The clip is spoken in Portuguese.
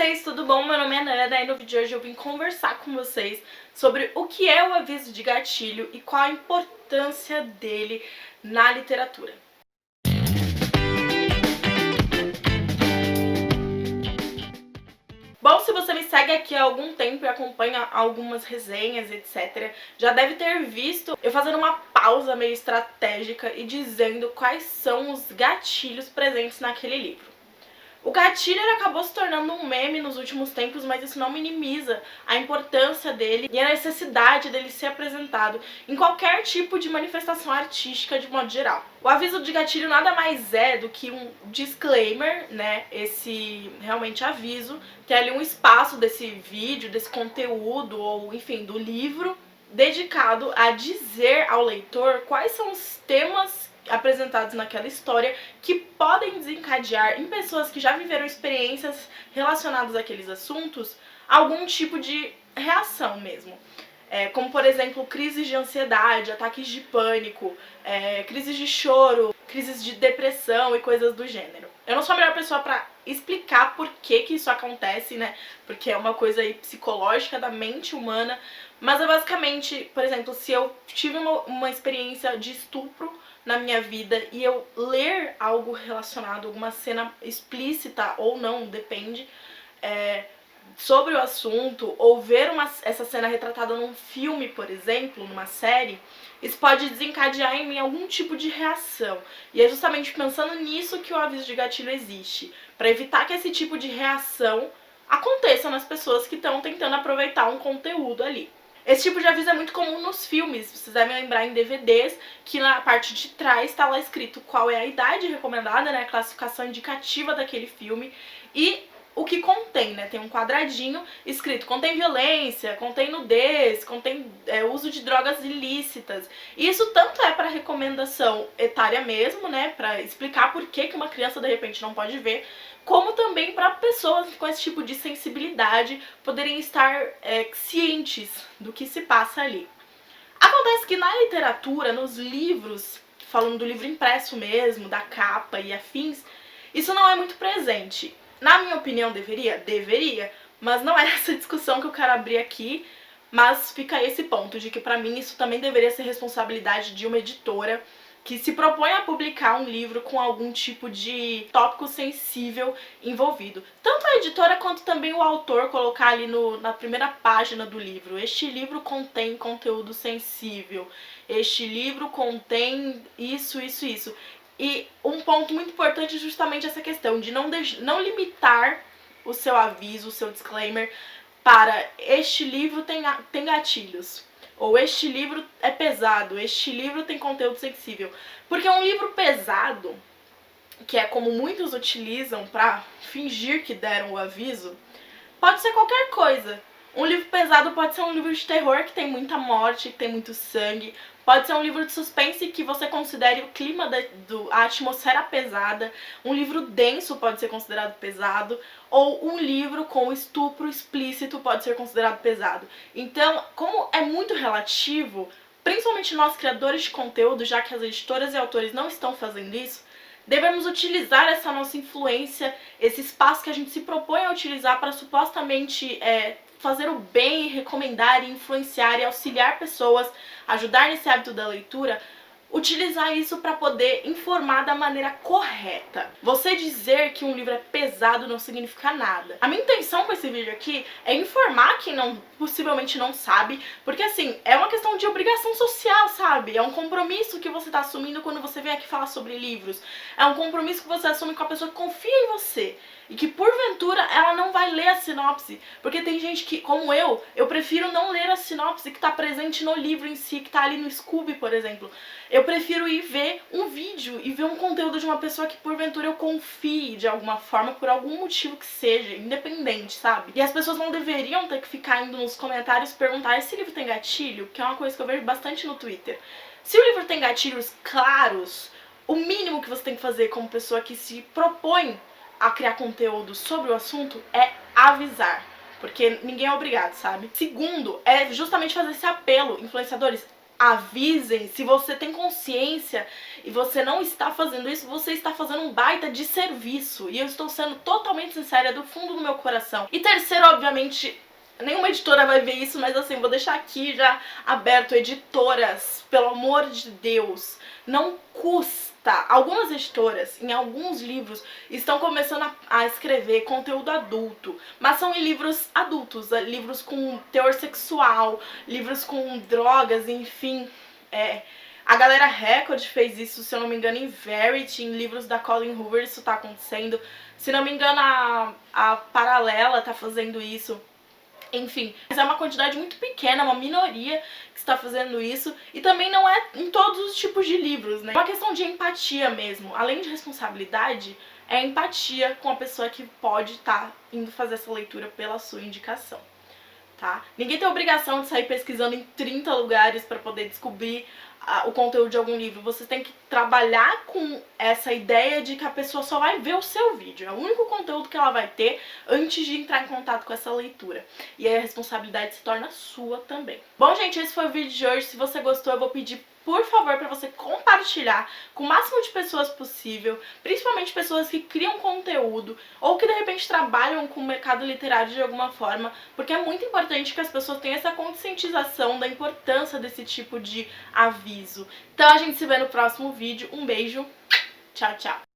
vocês, tudo bom? Meu nome é Nana e no vídeo de hoje eu vim conversar com vocês sobre o que é o aviso de gatilho e qual a importância dele na literatura. Bom, se você me segue aqui há algum tempo e acompanha algumas resenhas, etc., já deve ter visto eu fazendo uma pausa meio estratégica e dizendo quais são os gatilhos presentes naquele livro. O gatilho ele acabou se tornando um meme nos últimos tempos, mas isso não minimiza a importância dele e a necessidade dele ser apresentado em qualquer tipo de manifestação artística de modo geral. O aviso de gatilho nada mais é do que um disclaimer, né? Esse realmente aviso, que é ali um espaço desse vídeo, desse conteúdo ou enfim, do livro, dedicado a dizer ao leitor quais são os temas apresentados naquela história que podem desencadear em pessoas que já viveram experiências relacionadas àqueles assuntos algum tipo de reação mesmo. Como, por exemplo, crises de ansiedade, ataques de pânico, crises de choro, crises de depressão e coisas do gênero. Eu não sou a melhor pessoa para explicar por que isso acontece, né? Porque é uma coisa aí psicológica da mente humana, mas é basicamente, por exemplo, se eu tive uma experiência de estupro na minha vida e eu ler algo relacionado, alguma cena explícita ou não, depende, sobre o assunto, ou ver essa cena retratada num filme, por exemplo, numa série, isso pode desencadear em mim algum tipo de reação. E é justamente pensando nisso que o aviso de gatilho existe, para evitar que esse tipo de reação aconteça nas pessoas que estão tentando aproveitar um conteúdo ali. Esse tipo de aviso é muito comum nos filmes, vocês devem lembrar em DVDs, que na parte de trás está lá escrito qual é a idade recomendada, né, a classificação indicativa daquele filme e o que contém, né, tem um quadradinho escrito contém violência, contém nudez, contém uso de drogas ilícitas. E isso tanto é para recomendação etária mesmo, né, para explicar por que uma criança de repente não pode ver, como também para pessoas com esse tipo de sensibilidade poderem estar cientes do que se passa ali. Acontece que na literatura, nos livros, falando do livro impresso mesmo, da capa e afins, isso não é muito presente. Na minha opinião, deveria? Deveria, mas não é essa discussão que eu quero abrir aqui, mas fica esse ponto de que pra mim isso também deveria ser responsabilidade de uma editora que se propõe a publicar um livro com algum tipo de tópico sensível envolvido. Tanto a editora quanto também o autor colocar ali na primeira página do livro: este livro contém conteúdo sensível, este livro contém isso, isso, isso. E um ponto muito importante é justamente essa questão de não limitar o seu aviso, o seu disclaimer para este livro tem gatilhos, ou este livro é pesado, este livro tem conteúdo sensível. Porque um livro pesado, que é como muitos utilizam para fingir que deram o aviso, pode ser qualquer coisa. Um livro pesado pode ser um livro de terror que tem muita morte, que tem muito sangue. Pode ser um livro de suspense que você considere o clima a atmosfera pesada. Um livro denso pode ser considerado pesado. Ou um livro com estupro explícito pode ser considerado pesado. Então, como é muito relativo, principalmente nós criadores de conteúdo, já que as editoras e autores não estão fazendo isso, devemos utilizar essa nossa influência, esse espaço que a gente se propõe a utilizar para supostamente fazer o bem, recomendar, influenciar e auxiliar pessoas, ajudar nesse hábito da leitura, utilizar isso para poder informar da maneira correta. Você dizer que um livro é pesado não significa nada. A minha intenção com esse vídeo aqui é informar quem possivelmente não sabe, porque assim, é uma questão de obrigação social, sabe? É um compromisso que você tá assumindo quando você vem aqui falar sobre livros. É um compromisso que você assume com a pessoa que confia em você e que porventura ela não vai ler a sinopse, porque tem gente que, como eu prefiro não ler a sinopse que tá presente no livro em si, que tá ali no Scooby, por exemplo. Eu prefiro ir ver um vídeo e ver um conteúdo de uma pessoa que porventura eu confie de alguma forma, por algum motivo que seja, independente, sabe? E as pessoas não deveriam ter que ficar indo nos comentários perguntar: esse livro tem gatilho? Que é uma coisa que eu vejo bastante no Twitter. Se o livro tem gatilhos claros, o mínimo que você tem que fazer como pessoa que se propõe a criar conteúdo sobre o assunto é avisar, porque ninguém é obrigado, sabe? Segundo, é justamente fazer esse apelo: influenciadores, avisem, se você tem consciência e você não está fazendo isso, você está fazendo um baita de serviço. E eu estou sendo totalmente sincera do fundo do meu coração. E terceiro, obviamente, nenhuma editora vai ver isso, mas assim, vou deixar aqui já aberto, editoras, pelo amor de Deus, não custa. Algumas editoras, em alguns livros, estão começando a escrever conteúdo adulto, mas são em livros adultos, livros com teor sexual, livros com drogas, enfim. A galera Record fez isso, se eu não me engano, em Verity, em livros da Colleen Hoover isso tá acontecendo. Se não me engano, a Paralela tá fazendo isso. Enfim, mas é uma quantidade muito pequena, uma minoria que está fazendo isso. E também não é em todos os tipos de livros, né? É uma questão de empatia mesmo. Além de responsabilidade, é empatia com a pessoa que pode estar indo fazer essa leitura pela sua indicação, tá? Ninguém tem obrigação de sair pesquisando em 30 lugares para poder descobrir o conteúdo de algum livro. Você tem que trabalhar com essa ideia de que a pessoa só vai ver o seu vídeo. É o único conteúdo que ela vai ter antes de entrar em contato com essa leitura. E aí a responsabilidade se torna sua também. Bom, gente, esse foi o vídeo de hoje. Se você gostou, eu vou pedir, por favor, para você compartilhar com o máximo de pessoas possível, principalmente pessoas que criam conteúdo ou que de repente trabalham com o mercado literário de alguma forma, porque é muito importante que as pessoas tenham essa conscientização da importância desse tipo de aviso. Então a gente se vê no próximo vídeo. Um beijo, tchau, tchau!